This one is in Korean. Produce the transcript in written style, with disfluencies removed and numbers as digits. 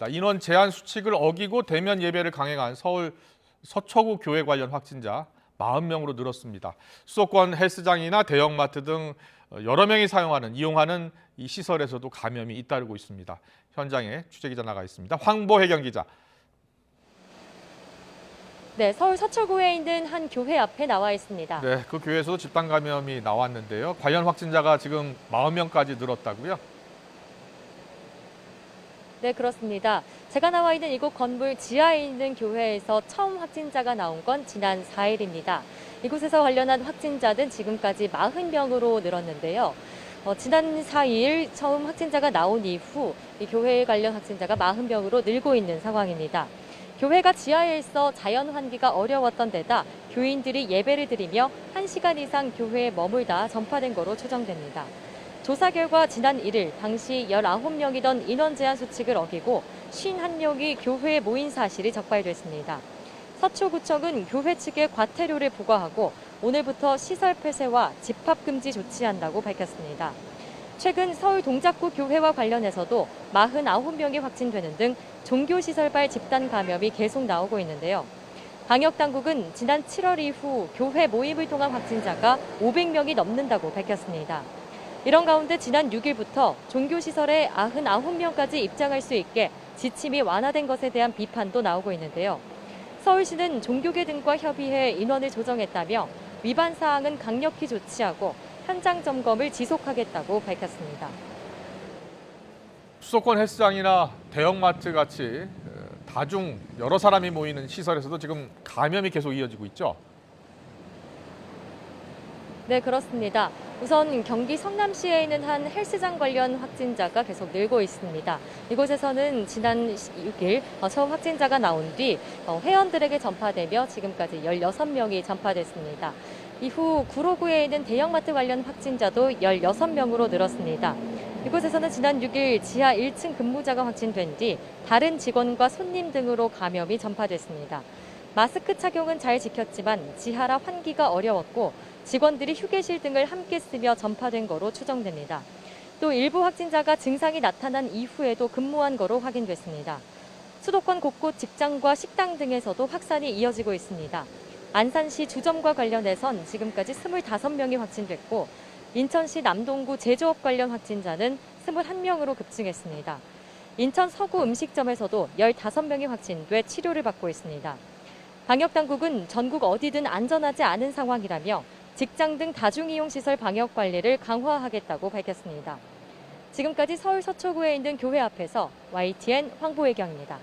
인원 제한 수칙을 어기고 대면 예배를 강행한 서울 서초구 교회 관련 확진자 40명으로 늘었습니다. 수도권 헬스장이나 대형마트 등 여러 명이 이용하는 이 시설에서도 감염이 잇따르고 있습니다. 현장에 취재기자 나가 있습니다. 황보혜경 기자. 네, 서울 서초구에 있는 한 교회 앞에 나와 있습니다. 네, 그 교회에서도 집단 감염이 나왔는데요. 관련 확진자가 지금 40명까지 늘었다고요? 네, 그렇습니다. 제가 나와 있는 이곳 건물 지하에 있는 교회에서 처음 확진자가 나온 건 지난 4일입니다. 이곳에서 관련한 확진자는 지금까지 40명으로 늘었는데요. 지난 4일 처음 확진자가 나온 이후 이 교회 관련 확진자가 40명으로 늘고 있는 상황입니다. 교회가 지하에 있어 자연 환기가 어려웠던 데다 교인들이 예배를 드리며 1시간 이상 교회에 머물다 전파된 거로 추정됩니다. 조사 결과 지난 1일 당시 19명이던 인원 제한 수칙을 어기고 51명이 교회에 모인 사실이 적발됐습니다. 서초구청은 교회 측에 과태료를 부과하고 오늘부터 시설 폐쇄와 집합 금지 조치한다고 밝혔습니다. 최근 서울 동작구 교회와 관련해서도 49명이 확진되는 등 종교시설발 집단 감염이 계속 나오고 있는데요. 방역당국은 지난 7월 이후 교회 모임을 통한 확진자가 500명이 넘는다고 밝혔습니다. 이런 가운데 지난 6일부터 종교시설에 99명까지 입장할 수 있게 지침이 완화된 것에 대한 비판도 나오고 있는데요. 서울시는 종교계 등과 협의해 인원을 조정했다며 위반 사항은 강력히 조치하고 현장 점검을 지속하겠다고 밝혔습니다. 수도권 헬스장이나 대형마트 같이 다중 여러 사람이 모이는 시설에서도 지금 감염이 계속 이어지고 있죠? 네, 그렇습니다. 우선 경기 성남시에 있는 한 헬스장 관련 확진자가 계속 늘고 있습니다. 이곳에서는 지난 6일 처음 확진자가 나온 뒤 회원들에게 전파되며 지금까지 16명이 전파됐습니다. 이후 구로구에 있는 대형마트 관련 확진자도 16명으로 늘었습니다. 이곳에서는 지난 6일 지하 1층 근무자가 확진된 뒤 다른 직원과 손님 등으로 감염이 전파됐습니다. 마스크 착용은 잘 지켰지만 지하라 환기가 어려웠고 직원들이 휴게실 등을 함께 쓰며 전파된 거로 추정됩니다. 또 일부 확진자가 증상이 나타난 이후에도 근무한 거로 확인됐습니다. 수도권 곳곳 직장과 식당 등에서도 확산이 이어지고 있습니다. 안산시 주점과 관련해선 지금까지 25명이 확진됐고 인천시 남동구 제조업 관련 확진자는 21명으로 급증했습니다. 인천 서구 음식점에서도 15명이 확진돼 치료를 받고 있습니다. 방역당국은 전국 어디든 안전하지 않은 상황이라며 직장 등 다중이용시설 방역 관리를 강화하겠다고 밝혔습니다. 지금까지 서울 서초구에 있는 교회 앞에서 YTN 황보혜경입니다.